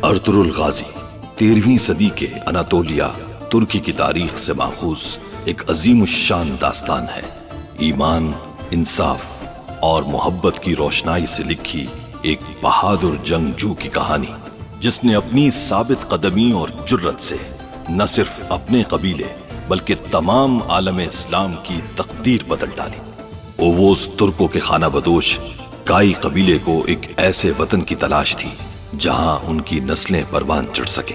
Ertugrul गाजी 13वीं सदी के Anatolia तुर्की की तारीख से माखूज एक अजीमुश्शान दास्तान है। ईमान, इंसाफ और मोहब्बत की रोशनाई से लिखी एक बहादुर जंगजू की कहानी, जिसने अपनी साबित कदमी और जुर्रत से न सिर्फ अपने कबीले बल्कि तमाम आलम इस्लाम की तकदीर बदल डाली। ओवोस तुर्कों के खाना बदोश काई कबीले को एक ऐसे वतन की तलाश थी जहां उनकी नस्लें परवान चढ़ सके।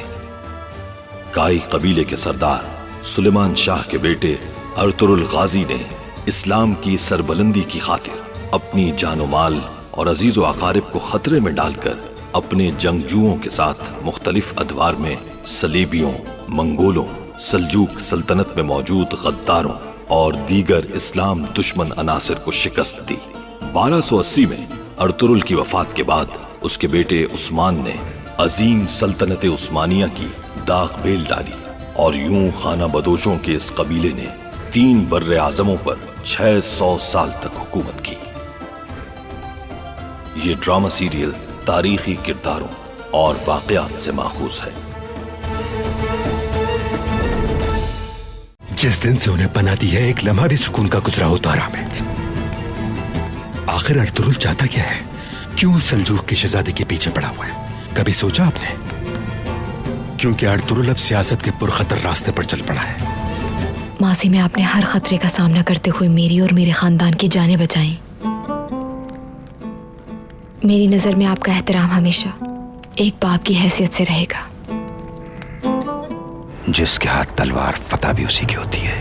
काई कबीले के सरदार सुलेमान शाह के बेटे अर्तुरुल गाजी ने इस्लाम की सरबलंदी की खातिर अपनी जानो माल और अजीजो अकारिब को खतरे में डालकर अपने जंगजुओं के साथ मुख्तलिफ अदवार में सलीबियों, मंगोलों, सल्जूक सल्तनत में मौजूद गद्दारों और दीगर इस्लाम दुश्मन अनासिर को शिकस्त दी। 1280 में अर्तुरुल की वफात के बाद उसके बेटे उस्मान ने अजीम सल्तनत उस्मानिया की दाग बेल डाली और यूं खाना बदोशों के इस कबीले ने 3 बर्रे आजमों पर 600 साल तक हुकूमत की। ये ड्रामा सीरियल तारीखी किरदारों और वाकयात से माखूज है। जिस दिन से उन्हें पना दी है, एक लम्हा भी सुकून का गुजरा हो तारा में। आखिर अर्तुरुल चाहता क्या है? क्यों सल्जूक की शहजादी के पीछे पड़ा हुआ है? कभी सोचा आपने? क्योंकि अर्तुरुल अब सियासत के पुरखतर रास्ते पर चल पड़ा है। मासी में आपने हर खतरे का सामना करते हुए मेरी और मेरे खानदान की जानें बचाई। मेरी नजर में आपका एहतराम हमेशा एक बाप की हैसियत से रहेगा। जिसके हाथ तलवार फतह भी उसी की होती है।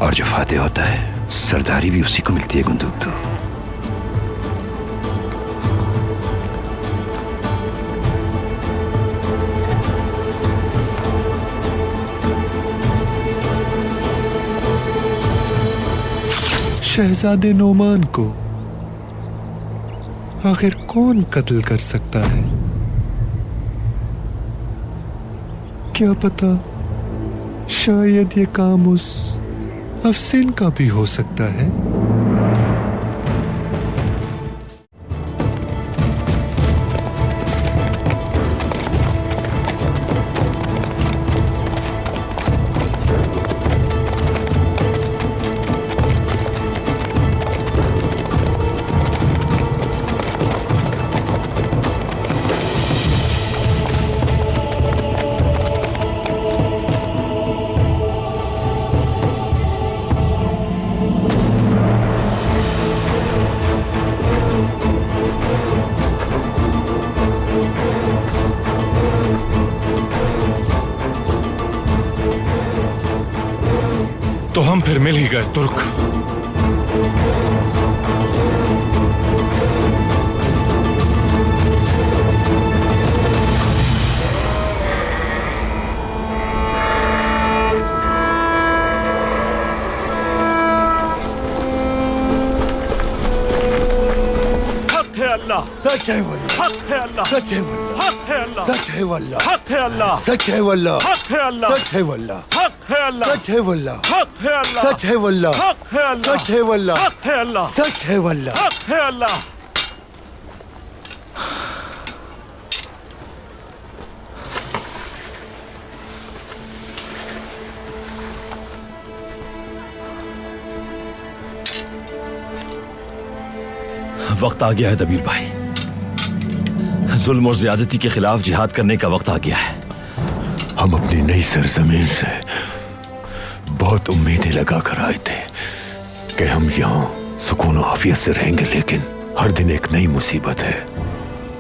और जो फातेह होता है, सरदारी भी उसी को मिलती है। बंदूक तो शहजादे नोमान को आखिर कौन कत्ल कर सकता है? क्या पता शायद ये काम उस अफसिन का भी हो सकता है। तो हम फिर मिल ही गए तुर्क। हक है अल्लाह, सच है वल्लाह, हक है अल्लाह, सच है वल्लाह, हक है अल्लाह, सच है वल्लाह, हक है अल्लाह, सच है वल्लाह, हक है अल्लाह, सच है वल्लाह, हक है अल्लाह, सच है वल्लाह, हक है अल्लाह, सच है वल्लाह, हक है अल्लाह, सच है वल्लाह, हक है अल्लाह, सच है वल्लाह। हक है अल्लाह। वक्त आ गया है दबीर भाई, जुल्म और ज्यादती के खिलाफ जिहाद करने का वक्त आ गया है। हम अपनी नई सरजमीन से बहुत उम्मीदें लगा कर आए थे कि हम यहाँ सुकून और आफियत से रहेंगे, लेकिन हर दिन एक नई मुसीबत है।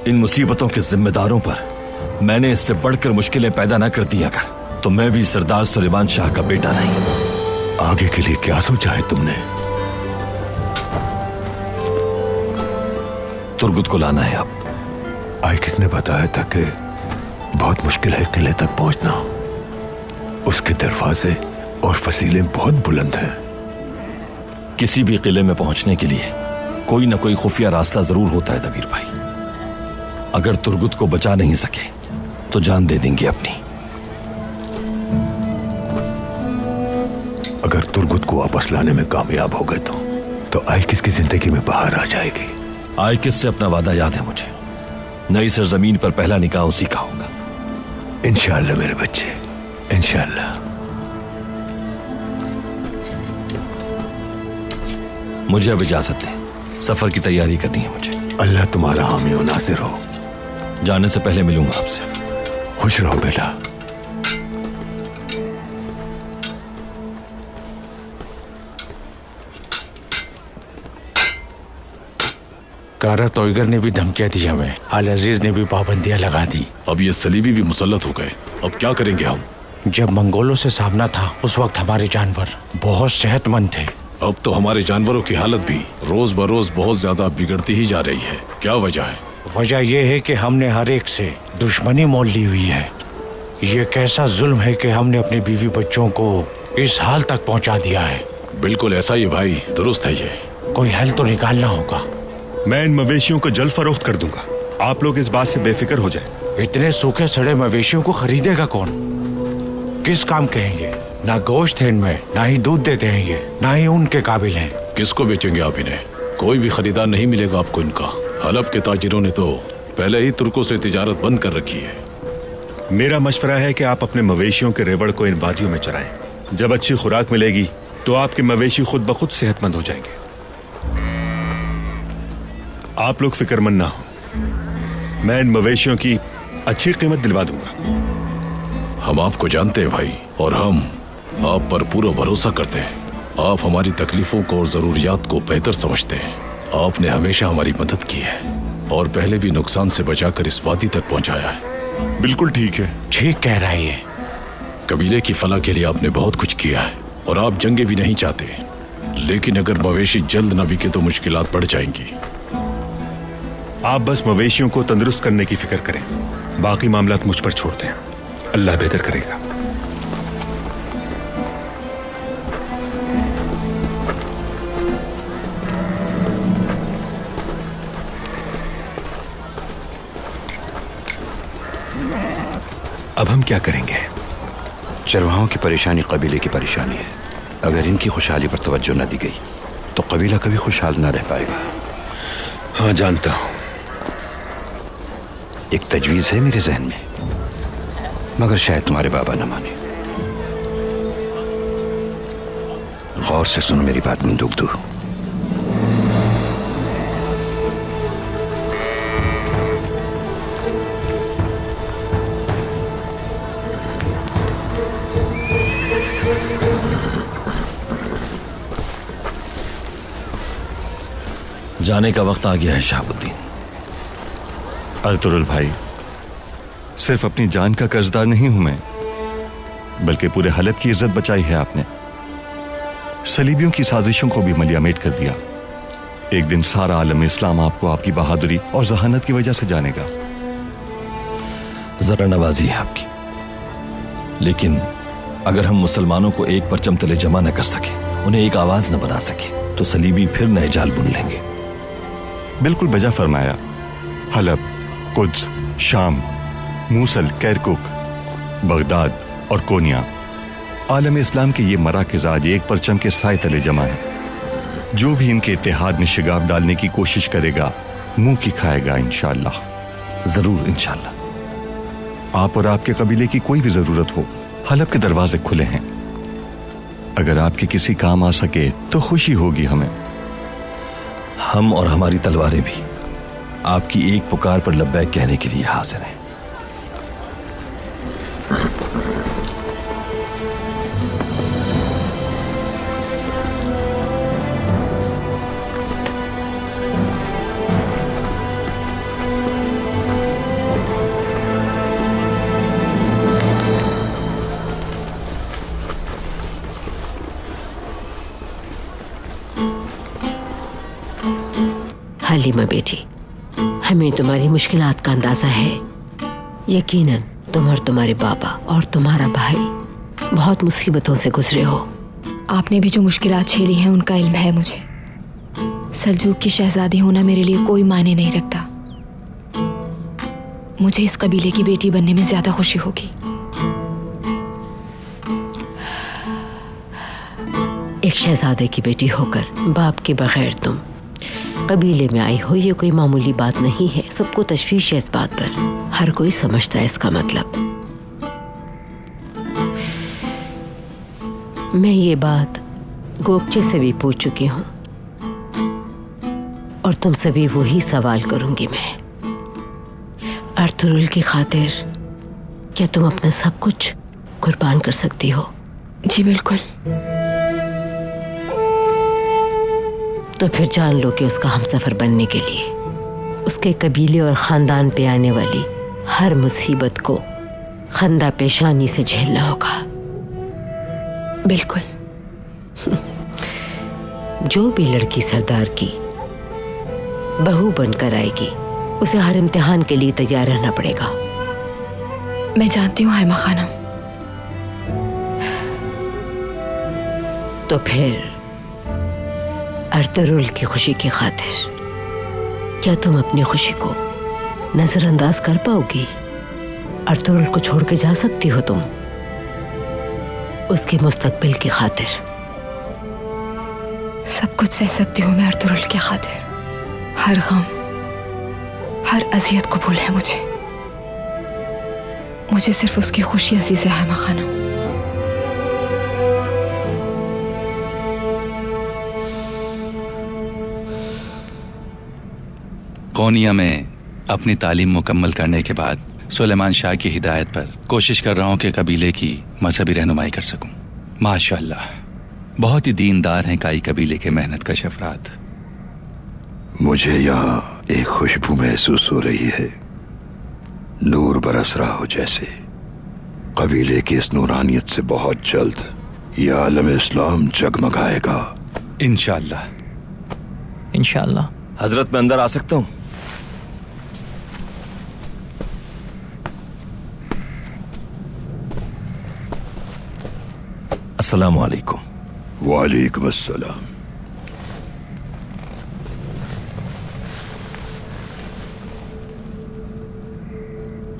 इन मुसीबतों के जिम्मेदारों पर मैंने इससे बढ़कर मुश्किलें पैदा न कर दी अगर, तो मैं भी सरदार सुलेमान शाह का बेटा नहीं। आगे के लिए क्या सोचा है तुमने? तुर्गुत को लाना है अब। आए किसने बताया था कि बहुत मुश्किल है किले तक पहुंचना? उसके दरवाजे और फसीलें बहुत बुलंद हैं। किसी भी किले में पहुंचने के लिए कोई ना कोई खुफिया रास्ता जरूर होता है दबीर भाई। अगर तुर्गुत को बचा नहीं सके तो जान दे देंगे अपनी। अगर तुर्गुत को वापस लाने में कामयाब हो गए तो तो आइकिस की जिंदगी में बाहर आ जाएगी। आइकिस से अपना वादा याद है मुझे। नई सरजमीन पर पहला निकाह उसी का होगा। इंशाअल्लाह मेरे बच्चे, इंशाअल्लाह। मुझे अब इजाजत दें, सफर की तैयारी करनी है मुझे। अल्लाह तुम्हारा हामी और नासिर हो। जाने से पहले मिलूंगा आपसे। खुश रहो बेटा। कारा तोयगर ने भी धमकियां दी हमें, अल अजीज ने भी पाबंदियां लगा दी। अब ये सलीबी भी मुसल्लत हो गए, अब क्या करेंगे हम? जब मंगोलों से सामना था उस वक्त हमारे जानवर बहुत सेहतमंद थे। अब तो हमारे जानवरों की हालत भी रोज बरोज बहुत ज्यादा बिगड़ती ही जा रही है। क्या वजह है? वजह यह है कि हमने हर एक से दुश्मनी मोल ली हुई है। ये कैसा जुल्म है कि हमने अपने बीवी बच्चों को इस हाल तक पहुंचा दिया है। बिल्कुल ऐसा ही भाई, दुरुस्त है ये। कोई हल तो निकालना होगा। मैं इन मवेशियों को जल्द फरोख्त कर दूंगा। आप लोग इस बात से बेफिक्र हो जाएं। इतने सूखे सड़े मवेशियों को खरीदेगा कौन? किस काम के हैं ये? ना गोश्त है इनमें, ना ही दूध देते हैं ये, ना ही ऊन के काबिल हैं। किसको बेचेंगे आप इन्हें? कोई भी खरीदार नहीं मिलेगा आपको इनका। हलफ के ताजिरों ने तो पहले ही तुर्कों से तिजारत बंद कर रखी है। मेरा मशवरा है कि आप अपने मवेशियों के रेवड़ को इन वादियों में चराएं। जब अच्छी खुराक मिलेगी तो आपके मवेशी खुद ब खुद सेहतमंद हो जाएंगे। आप लोग फिक्रमंद ना हो, मैं इन मवेशियों की अच्छी कीमत दिलवा दूंगा। हम आपको जानते हैं भाई, और हम आप पर पूरा भरोसा करते हैं। आप हमारी तकलीफों को और जरूरियात को बेहतर समझते हैं। आपने हमेशा हमारी मदद की है और पहले भी नुकसान से बचाकर इस वादी तक पहुंचाया है। बिल्कुल ठीक है। ठीक कह रहा है ये। कबीले की फलाह के लिए आपने बहुत कुछ किया है और आप जंगे भी नहीं चाहते, लेकिन अगर मवेशी जल्द न बिके तो मुश्किलात बढ़ जाएंगी। आप बस मवेशियों को तंदुरुस्त करने की फिक्र करें, बाकी मामलात मुझ पर छोड़ दें। अल्लाह बेहतर करेगा। अब हम क्या करेंगे? चरवाहों की परेशानी कबीले की परेशानी है। अगर इनकी खुशहाली पर तवज्जो न दी गई तो कबीला कभी खुशहाल न रह पाएगा। हाँ जानता हूं। एक तजवीज है मेरे जहन में, मगर शायद तुम्हारे बाबा न माने। गौर से सुनो मेरी बात बंदूकदू। जाने का वक्त आ गया है शहाबुद्दीन। अर्तुगरुल भाई, सिर्फ अपनी जान का कर्जदार नहीं हूं मैं, बल्कि पूरे हलब की इज्जत बचाई है आपने। सलीबियों की साजिशों को भी मलियामेट कर दिया। एक दिन सारा आलम इस्लाम आपको आपकी बहादुरी और जहानत की वजह से जानेगा। जरा नवाजी है आपकी, लेकिन अगर हम मुसलमानों को एक परचम तले जमा न कर सके, उन्हें एक आवाज न बना सके, तो सलीबी फिर नए जाल बुन लेंगे। बिल्कुल बजा फरमाया। हलब, कुद्स, शाम, मूसल, किरकुक, बगदाद और कोनिया, आलम इस्लाम के ये मराकज़ आज एक परचम के साए तले जमा है। जो भी इनके इत्तेहाद में शिगाफ डालने की कोशिश करेगा मुंह की खाएगा इंशाअल्लाह। जरूर इंशाअल्लाह। आप और आपके कबीले की कोई भी जरूरत हो, हलब के दरवाजे खुले हैं। अगर आपके किसी काम आ सके तो खुशी होगी हमें। हम और हमारी तलवारें भी आपकी एक पुकार पर लब्बैक कहने के लिए हाजिर हैं। हलीमा बेटी, हमें तुम्हारी मुश्किलात का अंदाजा है। यकीनन तुम और तुम्हारे बाबा और तुम्हारा भाई बहुत मुसीबतों से गुजरे हो। आपने भी जो मुश्किलात झेली हैं उनका इल्म है मुझे। सल्जूक की शहजादी होना मेरे लिए कोई मायने नहीं रखता। मुझे इस कबीले की बेटी बनने में ज्यादा खुशी होगी। एक शहजादे की बेटी होकर बाप के बगैर तुम कबीले में आई हो, ये कोई मामूली बात नहीं है। सबको तशवीश है इस बात पर, हर कोई समझता है इसका मतलब। मैं ये बात गोपचे से भी पूछ चुकी हूँ और तुमसे भी वही सवाल करूंगी मैं। अर्तुगरुल की खातिर क्या तुम अपना सब कुछ कुर्बान कर सकती हो? जी बिल्कुल। तो फिर जान लो कि उसका हमसफर बनने के लिए उसके कबीले और खानदान पे आने वाली हर मुसीबत को खंदा पेशानी से झेलना होगा। बिल्कुल। जो भी लड़की सरदार की बहू बनकर आएगी उसे हर इम्तिहान के लिए तैयार रहना पड़ेगा। मैं जानती हूँ हैमा खानम। तो फिर अर्तुगरुल की खुशी की खातिर क्या तुम अपनी खुशी को नजरअंदाज कर पाओगी? अर्तुगरुल को छोड़ के जा सकती हो तुम उसके मुस्तकबिल की खातिर? सब कुछ सह सकती हूँ मैं अर्तुगरुल की खातिर। हर गम, हर अजियत कबूल है मुझे। मुझे सिर्फ उसकी खुशी अजीज है हैमा खानम। कोनिया में अपनी तालीम मुकम्मल करने के बाद सुलेमान शाह की हिदायत पर कोशिश कर रहा हूँ कि कबीले की मजहबी रहनुमाई कर सकूं। माशाअल्लाह, बहुत ही दीनदार हैं काई कबीले के मेहनत कश अफराद। मुझे यहाँ एक खुशबू महसूस हो रही है, नूर बरस रहा हो जैसे। कबीले की इस नूरानियत से बहुत जल्द यह आलम इस्लाम जगमगाएगा इंशाअल्लाह। इंशाअल्लाह। हजरत मैं अंदर आ सकता हूँ? अस्सलाम वालेकुम। वालेकुम अस्सलाम।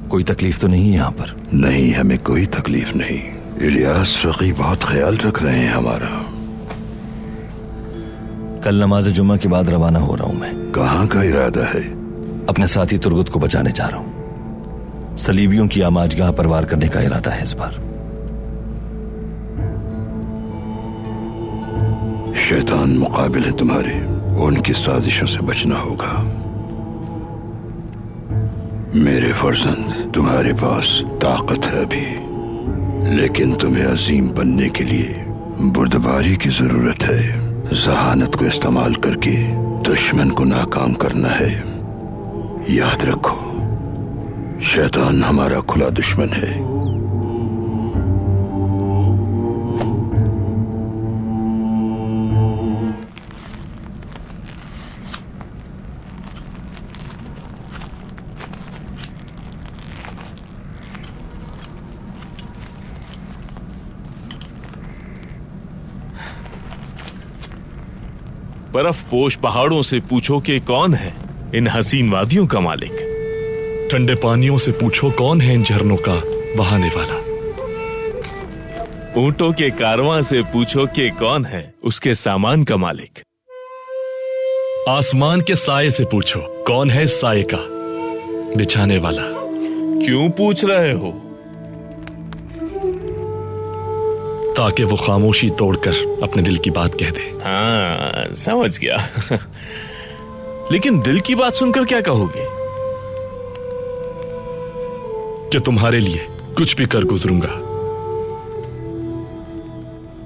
कोई तकलीफ तो नहीं है यहाँ पर? नहीं, हमें कोई तकलीफ नहीं। इलियास फकी बहुत ख्याल रख रहे हैं हमारा। कल नमाज जुम्मा के बाद रवाना हो रहा हूं मैं। कहाँ का इरादा है? अपने साथी तुर्गुत को बचाने जा रहा हूं। सलीबियों की आमाजगाह पर वार करने का इरादा है इस बार। शैतान मुकाबिल है तुम्हारे, उनकी साजिशों से बचना होगा। मेरे फर्जंद, तुम्हारे पास ताकत है अभी, लेकिन तुम्हें अजीम बनने के लिए बुर्दबारी की जरूरत है। जहानत को इस्तेमाल करके दुश्मन को नाकाम करना है। याद रखो, शैतान हमारा खुला दुश्मन है। बर्फ पोश पहाड़ों से पूछो कि कौन है इन हसीन वादियों का मालिक। ठंडे पानियों से पूछो कौन है इन झरनों का बहाने वाला। ऊंटों के कारवां से पूछो कि कौन है उसके सामान का मालिक। आसमान के साए से पूछो कौन है इस साए का बिछाने वाला। क्यों पूछ रहे हो? ताकि वो खामोशी तोड़कर अपने दिल की बात कह दे। हाँ, समझ गया। लेकिन दिल की बात सुनकर क्या कहोगे? कि तुम्हारे लिए कुछ भी कर गुजरूंगा।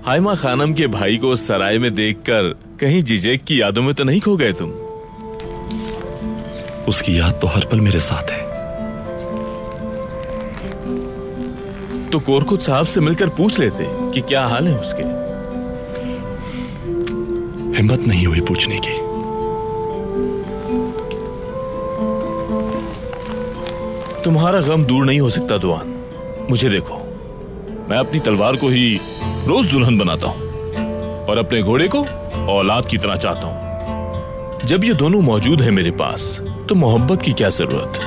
हाइमा खानम के भाई को सराय में देखकर कहीं जिजेक की यादों में तो नहीं खो गए तुम? उसकी याद तो हर पल मेरे साथ है। तो कोरकुत साहब से मिलकर पूछ लेते कि क्या हाल है उसके। हिम्मत नहीं हुई पूछने की। तुम्हारा गम दूर नहीं हो सकता दुआन। मुझे देखो, मैं अपनी तलवार को ही रोज दुल्हन बनाता हूं और अपने घोड़े को औलाद की तरह चाहता हूं। जब ये दोनों मौजूद है मेरे पास तो मोहब्बत की क्या जरूरत?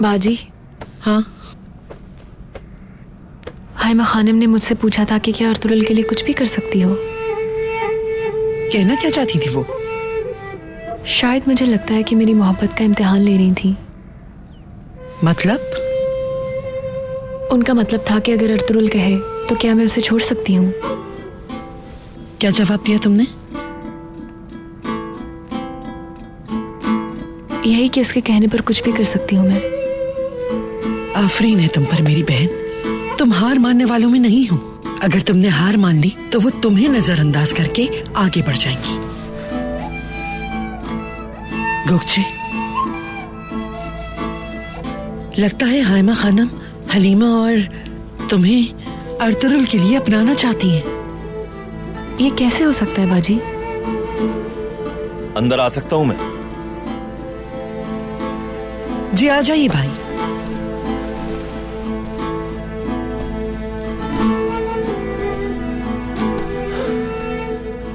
बाजी। हाँ हाइमा खानम ने मुझसे पूछा था कि क्या अर्तुगरुल के लिए कुछ भी कर सकती हो। कहना क्या चाहती थी वो? शायद मुझे लगता है कि मेरी मोहब्बत का इम्तिहान ले रही थी। मतलब? उनका मतलब था कि अगर अर्तुगरुल कहे तो क्या मैं उसे छोड़ सकती हूँ। क्या जवाब दिया तुमने? यही कि उसके कहने पर कुछ भी कर सकती हूँ मैं। आफरीन है तुम पर मेरी बहन, तुम हार मानने वालों में नहीं हो। अगर तुमने हार मान ली तो वो तुम्हें नजरअंदाज करके आगे बढ़ जाएंगी। गोगचे, लगता है हाइमा खानम हलीमा और तुम्हें अर्तुगरुल के लिए अपनाना चाहती हैं। ये कैसे हो सकता है बाजी? अंदर आ सकता हूं मैं? जी आ जाइए भाई।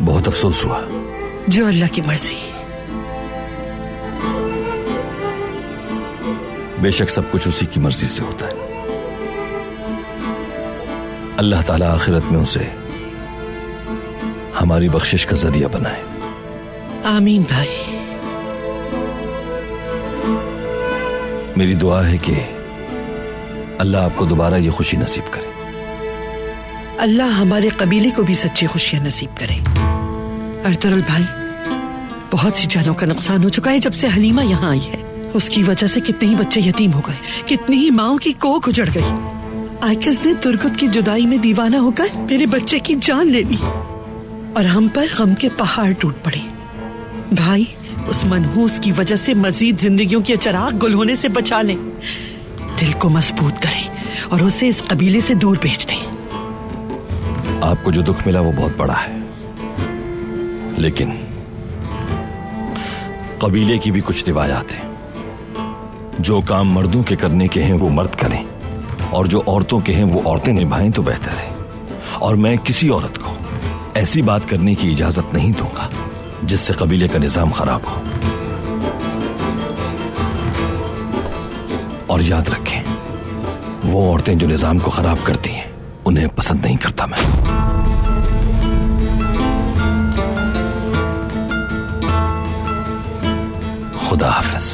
बहुत अफसोस हुआ। जो अल्लाह की मर्जी। बेशक सब कुछ उसी की मर्जी से होता है। अल्लाह ताला आखिरत में उसे हमारी बख्शिश का जरिया बनाए। आमीन भाई। मेरी दुआ है कि अल्लाह आपको दोबारा ये खुशी नसीब करे। अल्लाह हमारे कबीले को भी सच्ची खुशियां नसीब करे। अर्तुगरुल भाई, बहुत सी जानों का नुकसान हो चुका है जब से हलीमा यहाँ आई है। उसकी वजह से कितने ही बच्चे यतीम हो गए, कितनी ही माओं की कोख उजड़ गई। आयकस ने तुर्गुत की जुदाई में दीवाना होकर मेरे बच्चे की जान ले ली और हम पर गम के पहाड़ टूट पड़े। भाई, उस मनहूस की वजह से मजीद जिंदगियों के चिराग गुल होने से बचा लें। दिल को मजबूत करें और उसे इस कबीले से दूर भेज दें। आपको जो दुख मिला वो बहुत बड़ा है, लेकिन कबीले की भी कुछ रिवायात हैं। जो काम मर्दों के करने के हैं वो मर्द करें और जो औरतों के हैं वो औरतें निभाएं तो बेहतर है। और मैं किसी औरत को ऐसी बात करने की इजाजत नहीं दूंगा जिससे कबीले का निजाम खराब हो। और याद रखें, वो औरतें जो निजाम को खराब करती हैं उन्हें पसंद नहीं करता मैं। खुदा हाफिज।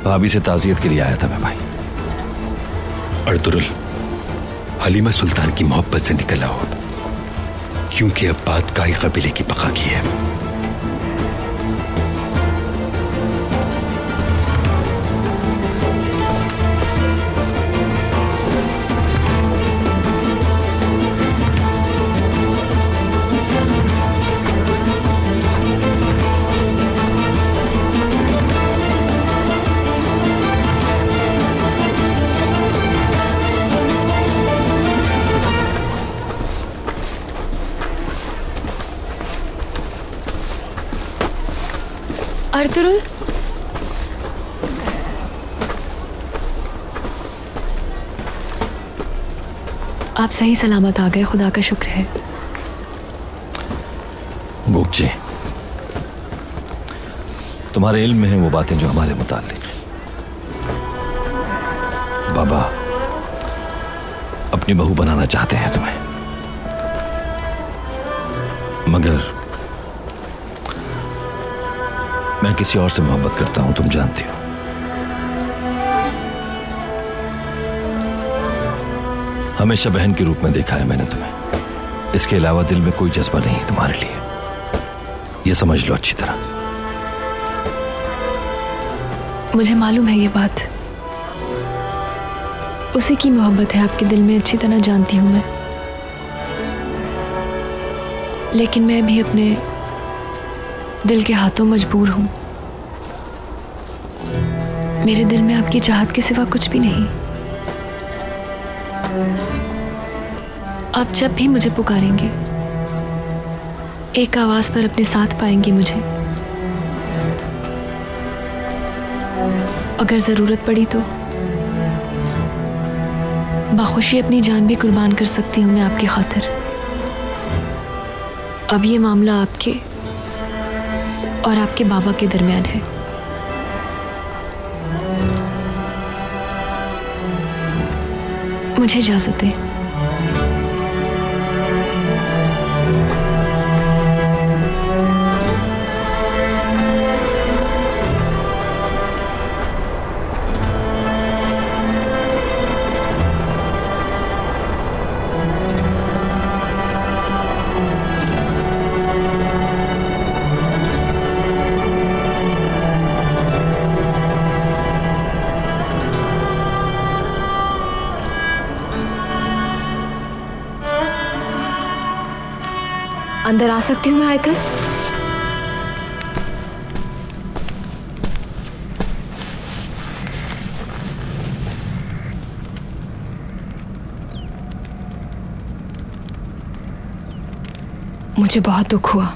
भाभी से ताजियत के लिए आया था मैं भाई। अर्तुगरुल, हलीमा सुल्तान की मोहब्बत से निकल आओ, क्योंकि अब बात काई कबीले की बका की है। अर्तुगरुल, आप सही सलामत आ गए, खुदा का शुक्र है। गोगचे, तुम्हारे इल्म में है वो बातें जो हमारे मुताल्लिक हैं। बाबा अपनी बहू बनाना चाहते हैं तुम्हें, मगर मैं किसी और से मोहब्बत करता हूं, तुम जानती हो। हमेशा बहन के रूप में देखा है मैंने तुम्हें। इसके अलावा दिल में कोई जज्बा नहीं तुम्हारे लिए, यह समझ लो अच्छी तरह। मुझे मालूम है ये बात। उसी की मोहब्बत है आपके दिल में, अच्छी तरह जानती हूं मैं। लेकिन मैं भी अपने दिल के हाथों मजबूर हूं। मेरे दिल में आपकी चाहत के सिवा कुछ भी नहीं। आप जब भी मुझे पुकारेंगे, एक आवाज पर अपने साथ पाएंगे मुझे। अगर जरूरत पड़ी तो बाखुशी अपनी जान भी कुर्बान कर सकती हूं मैं आपकी खातिर। अब ये मामला आपके और आपके बाबा के दरमियान है। मुझे इजाजत दें। अंदर आ सकती हूँ मैं आयकस? मुझे बहुत दुख हुआ।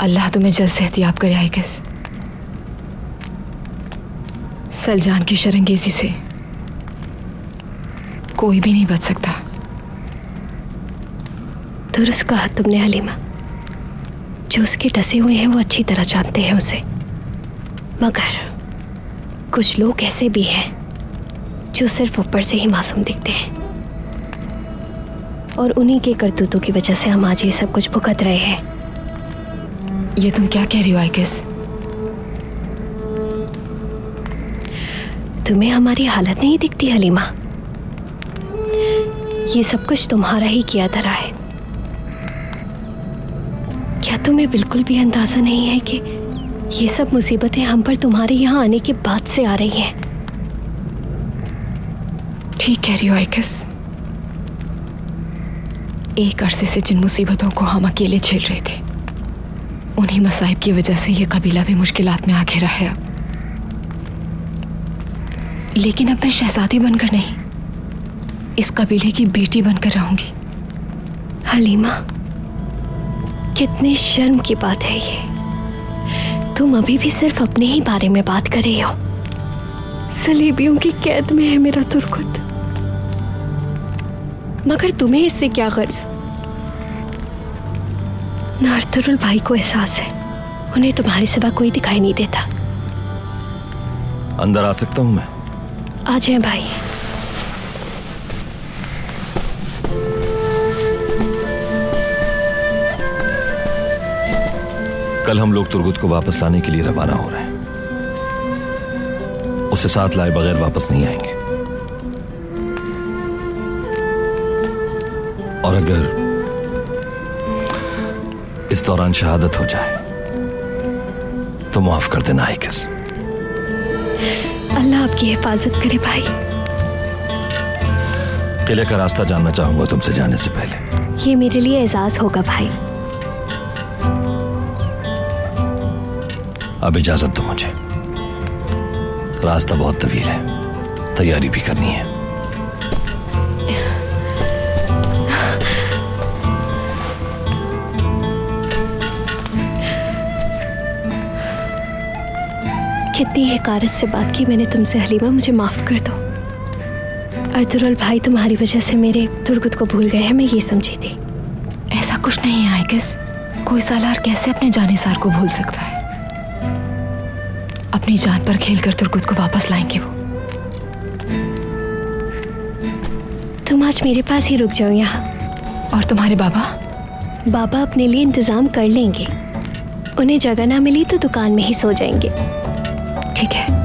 अल्लाह तुम्हें जल्द सेहतियाब करे आयकस। सलजान की शर्मंगेजी से कोई भी नहीं बच सकता। दुरुस्त कहा तुमने हलीमा। जो उसके डसे हुए हैं वो अच्छी तरह जानते हैं उसे, मगर कुछ लोग ऐसे भी हैं जो सिर्फ ऊपर से ही मासूम दिखते हैं, और उन्हीं के करतूतों की वजह से हम आज ये सब कुछ भुगत रहे हैं। ये तुम क्या कह रही हो आयकस? तुम्हें हमारी हालत नहीं दिखती हलीमा? ये सब कुछ तुम्हारा ही किया धरा है। क्या तुम्हें बिल्कुल भी अंदाजा नहीं है कि ये सब मुसीबतें हम पर तुम्हारे यहाँ आने के बाद से आ रही हैं? ठीक कह रही हो आयकस। एक अरसे से जिन मुसीबतों को हम अकेले झेल रहे थे, उन्हीं मसाइब की वजह से ये कबीला भी मुश्किलात में आ घिरा है अब। लेकिन अब मैं शहजादी बनकर नहीं, इस कबीले की बेटी बनकर रहूंगी। हलीमा, कितनी शर्म की बात है ये। तुम अभी भी सिर्फ अपने ही बारे में बात कर रही हो। सलीबियों की कैद में है मेरा तुर्कुत, मगर तुम्हें इससे क्या गर्ज? नारतरुल भाई को एहसास है, उन्हें तुम्हारे सिवा कोई दिखाई नहीं देता। अंदर आ सकता हूं मैं? आ जाए भाई। कल हम लोग तुर्गुत को वापस लाने के लिए रवाना हो रहे हैं। उसे साथ लाए बगैर वापस नहीं आएंगे। और अगर इस दौरान शहादत हो जाए तो माफ कर देना आयकस। अल्लाह आपकी हिफाजत करे भाई। किले का रास्ता जानना चाहूंगा तुमसे जाने से पहले। ये मेरे लिए एजाज होगा भाई। अब इजाजत दो मुझे, रास्ता बहुत तवील है, तैयारी भी करनी है। कितनी हकारत से बात की मैंने तुमसे हलीमा, मुझे माफ कर दो। अर्तुरुल भाई तुम्हारी वजह से मेरे तुर्गुत को भूल गए हैं, मैं ये समझी थी। ऐसा कुछ नहीं है आयकस। कोई सालार कैसे अपने जानेसार को भूल सकता है? अपनी जान पर खेलकर तुर्गुत को वापस लाएंगे वो। तुम आज मेरे पास ही रुक जाओ यहाँ। और तुम्हारे बाबा? बाबा अपने लिए इंतजाम कर लेंगे। उन्हें जगह ना मिली तो दुकान में ही सो जाएंगे। ठीक है।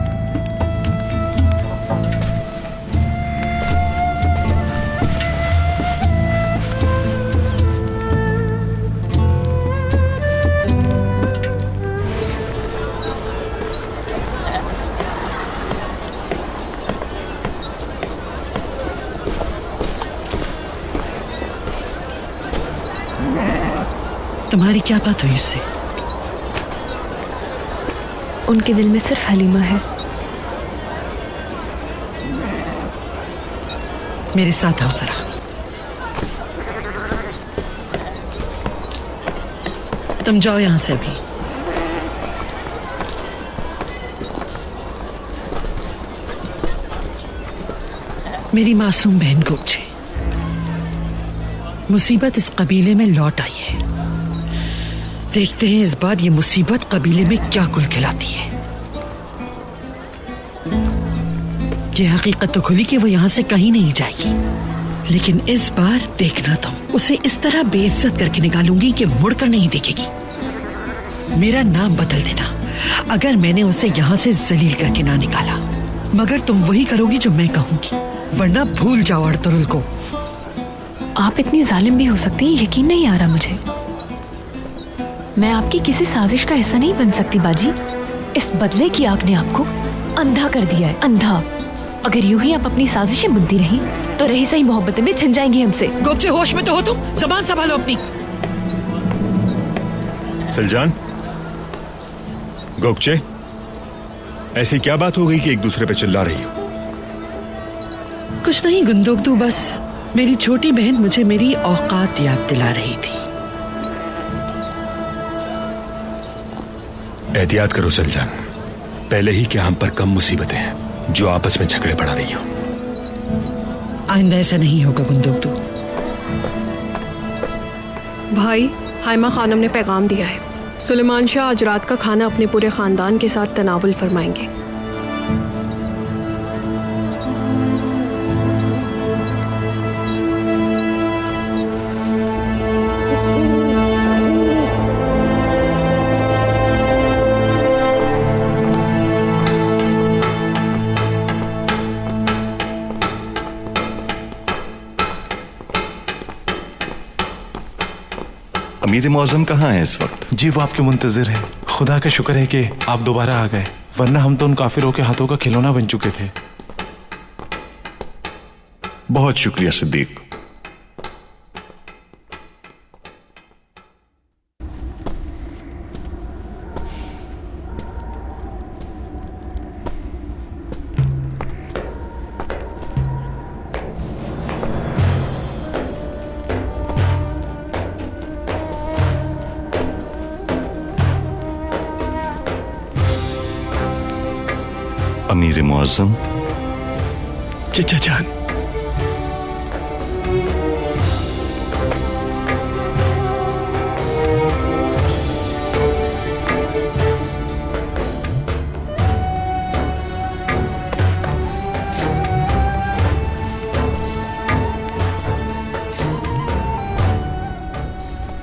तुम्हारी क्या बात हुई इससे? उनके दिल में सिर्फ हलीमा है। मेरे साथ आओ जरा। तुम जाओ यहां से अभी। मेरी मासूम बहन को पूछे। मुसीबत इस कबीले में लौट आई है। देखते हैं इस बार ये मुसीबत कबीले में क्या गुल खिलाती है। ये हकीकत तो खुली कि वो यहाँ से कहीं नहीं जाएगी, लेकिन इस बार देखना तुम, उसे इस तरह बेइज्जत करके निकालूंगी कि मुड़कर नहीं देखेगी। मेरा नाम बदल देना अगर मैंने उसे यहाँ से जलील करके ना निकाला, मगर तुम वही करोगी जो मैं कहूंगी, वरना भूल जाओ अर्तुगरुल को। आप इतनी जालिम भी हो सकती हैं, यकीन नहीं आ रहा मुझे। मैं आपकी किसी साजिश का हिस्सा नहीं बन सकती बाजी। इस बदले की आग ने आपको अंधा कर दिया है, अंधा। अगर यूं ही आप अपनी साजिशें बुनती रही तो रही सही मोहब्बतें भी छिन जाएंगी हमसे। गोपचे, होश में तो हो तुम, ज़बान संभालो अपनी। सलजान, गोपचे, ऐसी क्या बात हो गई कि एक दूसरे पे चिल्ला रही हो? कुछ नहीं गुंदोगदू, बस मेरी छोटी बहन मुझे मेरी औकात याद दिला रही थी। एहतियात करो सलजान, पहले ही क्या हम पर कम मुसीबतें हैं जो आपस में झगड़े बढ़ा रही हो। आइंदा ऐसा नहीं होगा गुंदोगदू। भाई, हाइमा खानम ने पैगाम दिया है। सुलेमान शाह आज रात का खाना अपने पूरे खानदान के साथ तनावुल फरमाएंगे। अमीर मौज़म कहाँ है इस वक्त? जी वो आपके मुंतजिर है। खुदा का शुक्र है कि आप दोबारा आ गए, वरना हम तो उन काफिरों के हाथों का खिलौना बन चुके थे। बहुत शुक्रिया सिद्दीक। अमीर मुअज़्ज़म। चचा जान,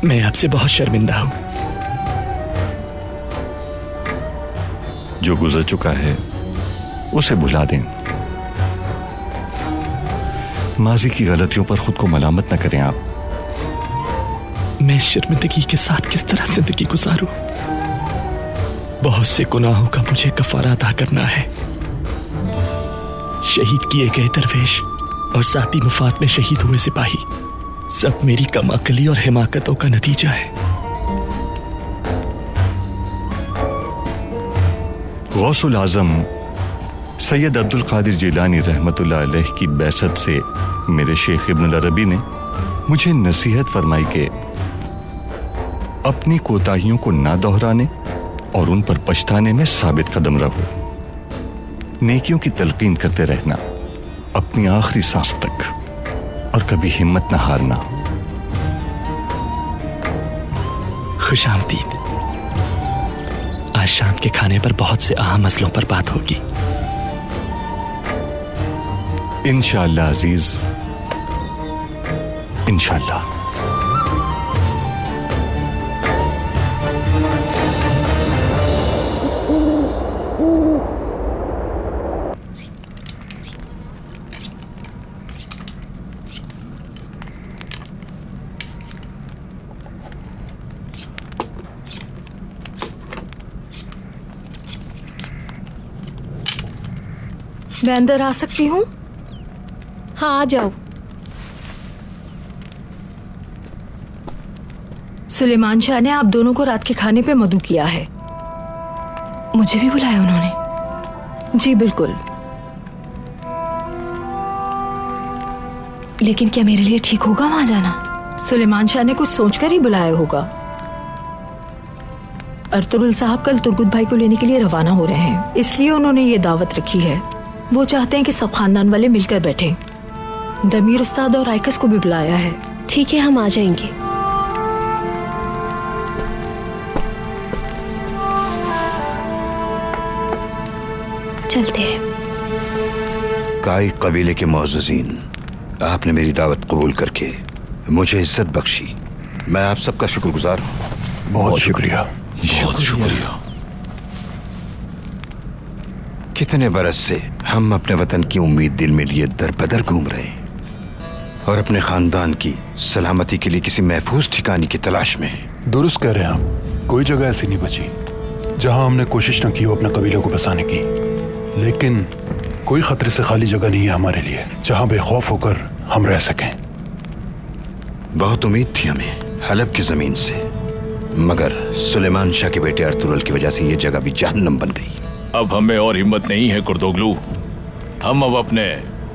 मैं आपसे बहुत शर्मिंदा हूं। जो गुजर चुका है उसे भुला दें। माजी की गलतियों पर खुद को मलामत न करें आप। मैं इस शर्मिंदगी के साथ किस तरह जिंदगी गुजारूं? बहुत से गुनाहों का मुझे कफारा अदा करना है। शहीद किए गए दरवेश और साथी मुफात में शहीद हुए सिपाही सब मेरी कमाकली और हिमाकतों का नतीजा है। गौसुल आजम सैयद अब्दुल कादिर जिलानी रहमतुल्लाह अलैह की बैसत से मेरे शेख इब्नुल अरबी ने मुझे नसीहत फरमाई कि अपनी कोताहियों को ना दोहराने और उन पर पछताने में साबित कदम रहो। नेकियों की तलकीन करते रहना अपनी आखिरी सांस तक, और कभी हिम्मत ना हारना। खुशामदीद। आज शाम के खाने पर बहुत से अहम मसलों पर बात होगी। इंशाअल्लाह अजीज, इंशाअल्लाह। मैं अंदर आ सकती हूँ? हाँ, आ जाओ। सुलेमान शाह ने आप दोनों को रात के खाने पे मदऊ किया है। मुझे भी बुलाया उन्होंने? जी बिल्कुल। लेकिन क्या मेरे लिए ठीक होगा वहां जाना? सुलेमान शाह ने कुछ सोचकर ही बुलाया होगा। अर्तुगरुल साहब कल तुर्गुत भाई को लेने के लिए रवाना हो रहे हैं, इसलिए उन्होंने ये दावत रखी है। वो चाहते हैं कि सब खानदान वाले मिलकर बैठें। दमीर उस्ताद और आइकस को भी बुलाया है। ठीक है, हम आ जाएंगे। चलते हैं। काई कबीले के मोअज़्ज़िज़ीन, आपने मेरी दावत कबूल करके मुझे इज्जत बख्शी। मैं आप सबका शुक्रगुजार हूँ। बहुत शुक्रिया। बहुत शुक्रिया। कितने बरस से हम अपने वतन की उम्मीद दिल में लिए दर बदर घूम रहे हैं और अपने खानदान की सलामती के लिए किसी महफूज ठिकाने की तलाश में हैं। दुरुस्त कह रहे हैं आप। कोई जगह ऐसी नहीं बची जहां हमने कोशिश न की हो अपने कबीले को बसाने की, लेकिन कोई खतरे से खाली जगह नहीं है हमारे लिए जहां बेखौफ होकर हम रह सकें। बहुत उम्मीद थी हमें हलब की जमीन से, मगर सुलेमान शाह के बेटे अर्तुगरुल की वजह से ये जगह भी जहन्नम बन गई। अब हमें और हिम्मत नहीं है कुर्दोगलू। हम अब अपने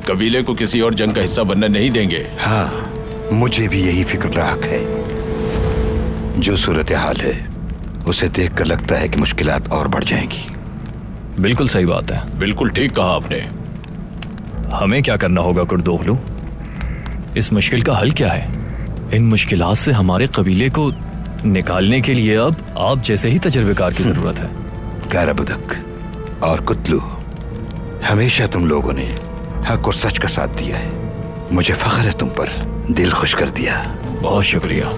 कबीले को किसी और जंग का हिस्सा बनने नहीं देंगे। हाँ, मुझे भी यही फिक्र राख है। जो सूरत हाल है उसे देखकर लगता है कि मुश्किलात और बढ़ जाएंगी। बिल्कुल सही बात है। बिल्कुल ठीक कहा आपने। हमें क्या करना होगा कुर्दोगलू? इस मुश्किल का हल क्या है? इन मुश्किलात से हमारे कबीले को निकालने के लिए अब आप जैसे ही तजर्बेकार की जरूरत है। गाराबुदक और कुतलू, हमेशा तुम लोगों ने हक और सच का साथ दिया है। मुझे फख्र है तुम पर। दिल खुश कर दिया। बहुत शुक्रिया।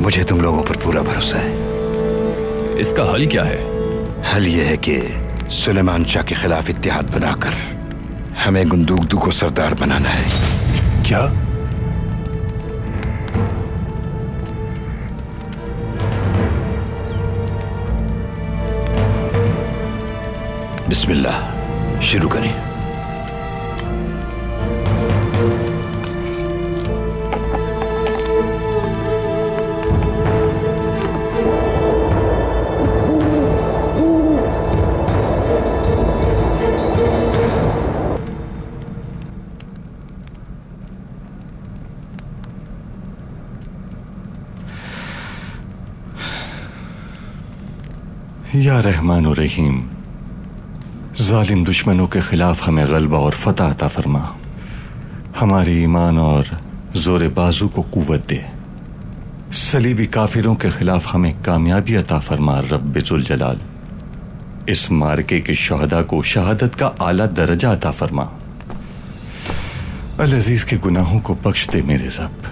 मुझे तुम लोगों पर पूरा भरोसा है। इसका हल क्या है? हल यह है कि सुलेमान शाह के खिलाफ इत्तेहाद बनाकर हमें गुंदुगदू को सरदार बनाना है। क्या? बिस्मिल्लाह, शुरू करें। या रहमान और रहीम, जालिम दुश्मनों के खिलाफ हमें गलबा और फतह अता फरमा। हमारे ईमान और जोर बाजू को कुव्वत दे। सलीबी काफिरों के खिलाफ हमें कामयाबी अता फरमा रब्बे जुल जलाल। इस मार्के के शहदा को शहादत का आला दर्जा अता फरमा। अल अजीज के गुनाहों को बख्श दे मेरे रब।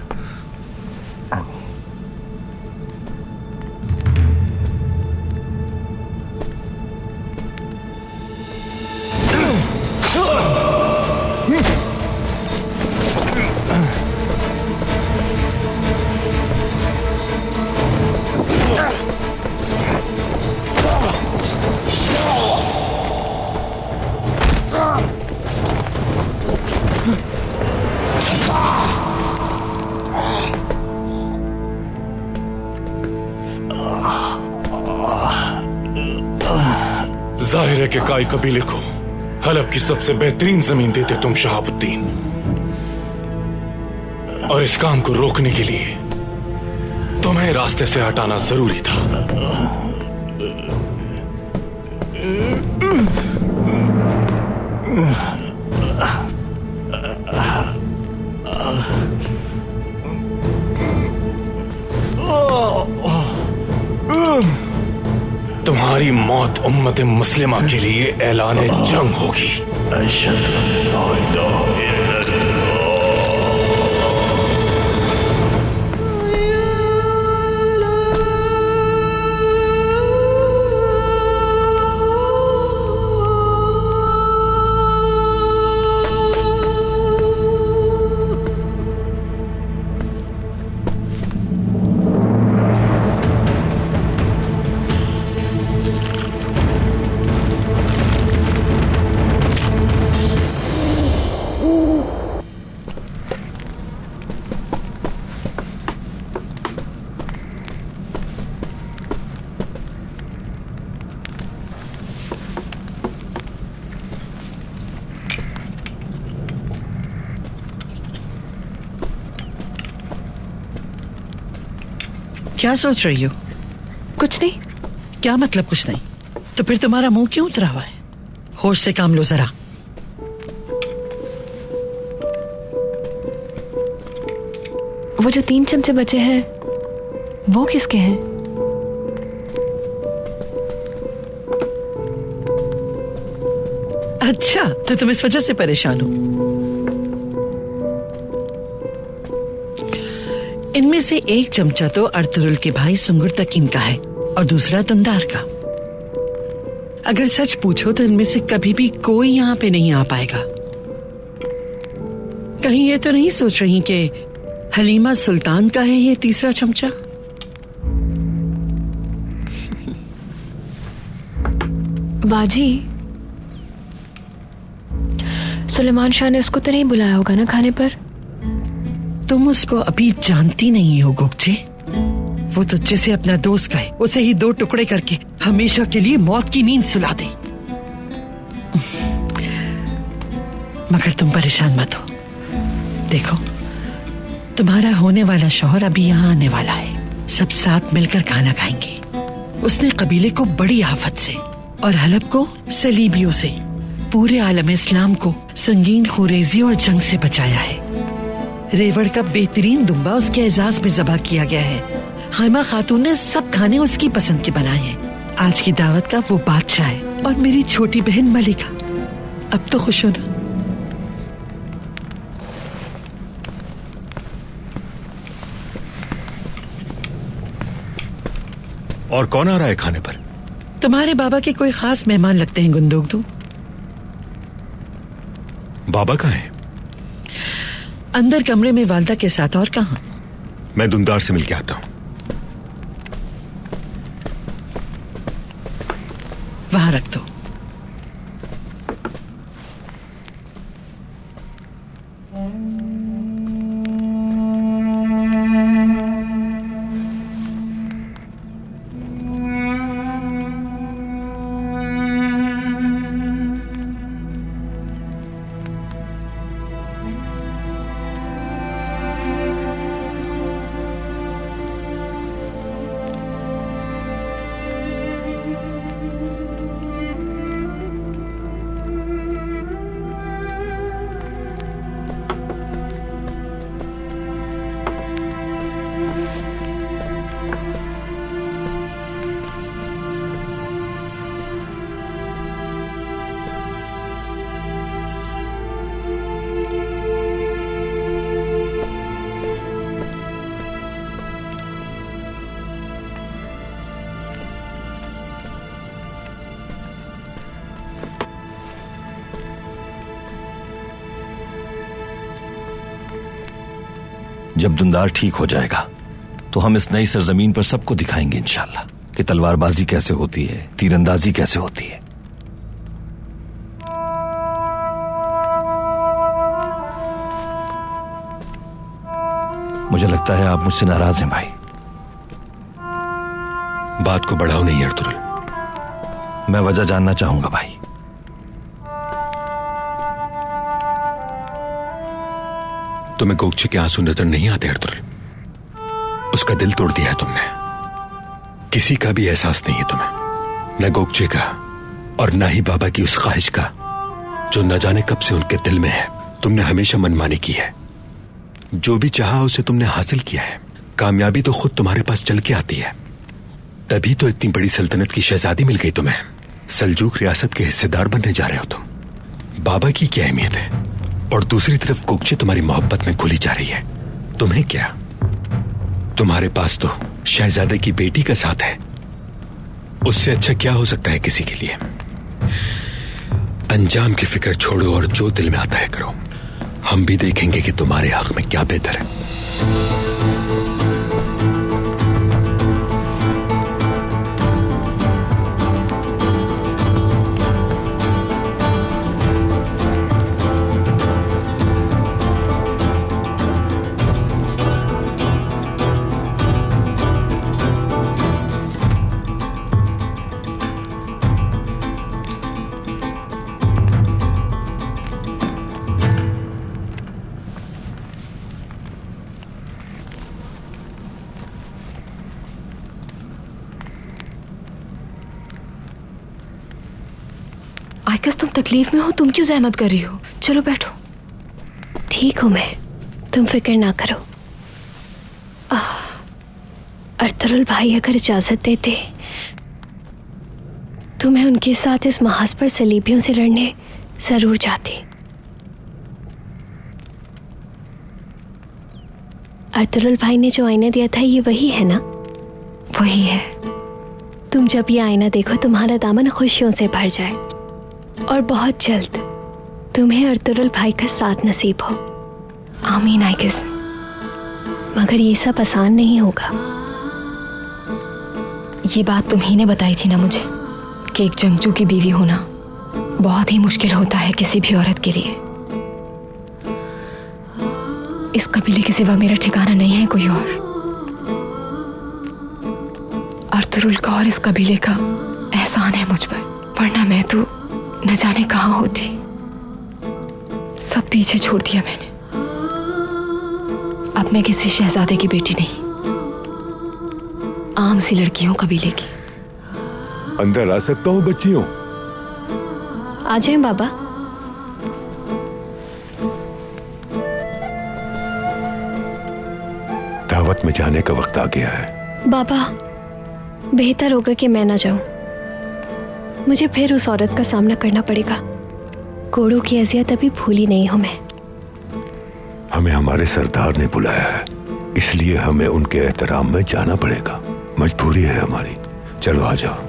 जाहिर है कि काई कबीले को हलब की सबसे बेहतरीन जमीन देते तुम शहाबुद्दीन, और इस काम को रोकने के लिए तुम्हें रास्ते से हटाना जरूरी था। तुम्हारी मौत उम्मत मुस्लिमा के लिए ऐलान जंग होगी। क्या सोच रही हो? कुछ नहीं। क्या मतलब कुछ नहीं? तो फिर तुम्हारा मुंह क्यों उतरा हुआ है? होश से काम लो जरा। वो वो जो 3 चमचे बचे हैं वो किसके हैं? अच्छा, तो तुम इस वजह से परेशान हो। इनमें से 1 चमचा तो अर्तुगरुल के भाई सुंगुर तकीन का है और दूसरा दुंदार का। अगर सच पूछो तो इनमें से कभी भी कोई यहाँ पे नहीं आ पाएगा। कहीं ये तो नहीं सोच रही कि हलीमा सुल्तान का है ये तीसरा चमचा? बाजी, सुलेमान शाह ने उसको तो नहीं बुलाया होगा ना खाने पर? तुम उसको अभी जानती नहीं हो गोगचे। वो तो जैसे अपना दोस्त कहे उसे ही 2 टुकड़े करके हमेशा के लिए मौत की नींद सुला दे। मगर तुम परेशान मत हो। देखो, तुम्हारा होने वाला शौहर अभी यहाँ आने वाला है। सब साथ मिलकर खाना खाएंगे। उसने कबीले को बड़ी आफत से और हलब को सलीबियों से, पूरे आलम इस्लाम को संगीन खुरेजी और जंग से बचाया है। रेवड़ का बेहतरीन दुम्बा उसके एजाज में ज़बह किया गया है। हाइमा खातून ने सब खाने उसकी पसंद के बनाए हैं। आज की दावत का वो बादशाह है और मेरी छोटी बहन मलिका। अब तो खुश हो ना? और कौन आ रहा है खाने पर? तुम्हारे बाबा के कोई खास मेहमान लगते हैं गुंदोगदू। बाबा कहाँ है? अंदर कमरे में वालदा के साथ। और कहाँ? मैं दुंदार से मिलके आता हूँ। वहां रख दो। जब दुंदार ठीक हो जाएगा तो हम इस नई सरजमीन पर सबको दिखाएंगे इंशाल्लाह कि तलवारबाजी कैसे होती है, तीरंदाजी कैसे होती है। मुझे लगता है आप मुझसे नाराज हैं भाई। बात को बढ़ाओ नहीं अर्तुगरुल। मैं वजह जानना चाहूंगा भाई। तुम्हें गोगचे के आंसू नजर नहीं आते अर्तुगरुल? उसका दिल तोड़ दिया है तुमने। किसी का भी एहसास नहीं है तुम्हें, न गोगचे का और न ही बाबा की उस ख्वाहिश का जो न जाने कब से उनके दिल में है। तुमने हमेशा मनमानी की है। जो भी चाहा उसे तुमने हासिल किया है। कामयाबी तो खुद तुम्हारे पास चल के आती है। तभी तो इतनी बड़ी सल्तनत की शहजादी मिल गई तुम्हें। सल्जूक रियासत के हिस्सेदार बनने जा रहे हो तुम। बाबा की क्या अहमियत है और दूसरी तरफ गोगचे तुम्हारी मोहब्बत में घुली जा रही है। तुम्हें क्या? तुम्हारे पास तो शहजादे की बेटी का साथ है। उससे अच्छा क्या हो सकता है किसी के लिए? अंजाम की फिक्र छोड़ो और जो दिल में आता है करो। हम भी देखेंगे कि तुम्हारे हक में क्या बेहतर है। आयकस, तुम तकलीफ में हो, तुम क्यों जहमत कर रही हो? चलो बैठो। ठीक हूं मैं, तुम फिक्र ना करो। अर्तुरुल भाई अगर इजाजत देते तो मैं उनके साथ इस महाज पर सलीबियों से लड़ने जरूर जाती। अर्तुरुल भाई ने जो आईना दिया था ये वही है ना? वही है। तुम जब ये आईना देखो तुम्हारा दामन खुशियों से भर जाए और बहुत जल्द तुम्हें अर्तुरुल भाई का साथ नसीब हो। आमीन आइगिस। मगर ये सब आसान नहीं होगा। ये बात तुम्ही ने बताई थी ना मुझे कि एक जंगजू की बीवी होना बहुत ही मुश्किल होता है किसी भी औरत के लिए। इस कबीले के सिवा मेरा ठिकाना नहीं है कोई और। अर्तुरुल का और इस कबीले का एहसान है मुझ पर, वरना मैं तो न जाने कहां होती। सब पीछे छोड़ दिया मैंने। अब मैं किसी शहजादे की बेटी नहीं, आम सी लड़की हूं कबीले की। अंदर आ सकता हूँ बच्चियों? आ जाए बाबा। दावत में जाने का वक्त आ गया है। बाबा बेहतर होगा कि मैं ना जाऊं। मुझे फिर उस औरत का सामना करना पड़ेगा। कोड़ों की अजियत अभी भूली नहीं हूं मैं। हमें हमारे सरदार ने बुलाया है, इसलिए हमें उनके एहतराम में जाना पड़ेगा। मजबूरी है हमारी। चलो आ जाओ।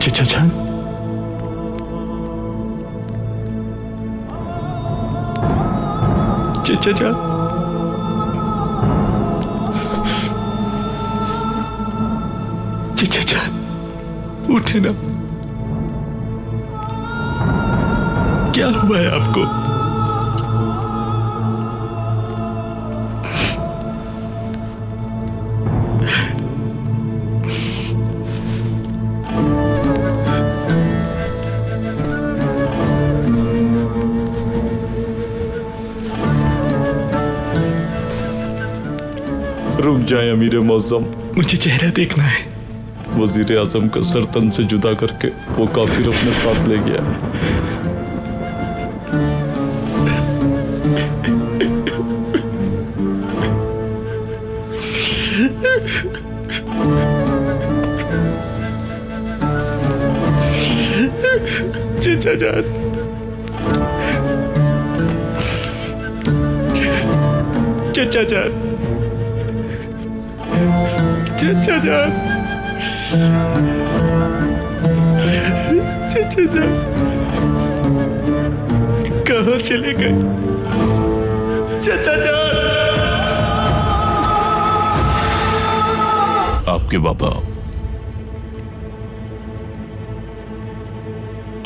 चचा जान, चचा जान, चचा जान, उठे ना। क्या हुआ है आपको? रुक जाए अमीर मौसम, मुझे चेहरा देखना है। वजीर आजम का सर तन से जुदा करके वो काफिर अपने साथ ले गया। चचा जान, चचा जान, चचा जान, चचा जान, कहाँ चले गए चचा जान? आपके बाबा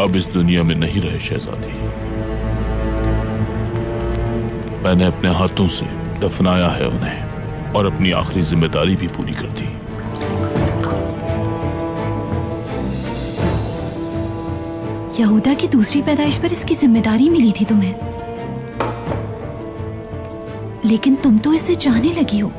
अब इस दुनिया में नहीं रहे शहजादी। मैंने अपने हाथों से दफनाया है उन्हें और अपनी आखिरी जिम्मेदारी भी पूरी कर दी। यहूदा की दूसरी पैदाइश पर इसकी जिम्मेदारी मिली थी तुम्हें, लेकिन तुम तो इसे जाने लगी हो।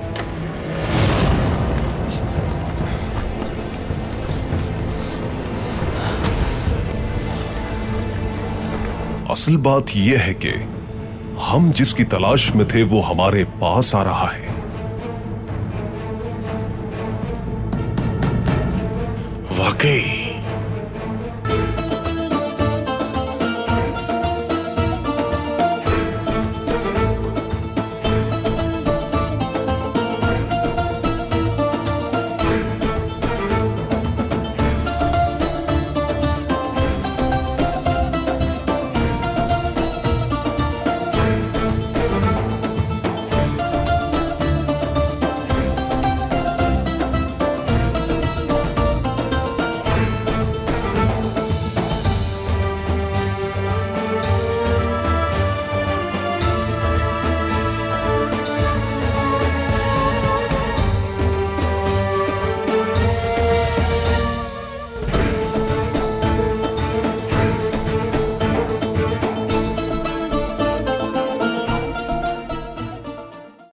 असल बात यह है कि हम जिसकी तलाश में थे वो हमारे पास आ रहा है। वाकई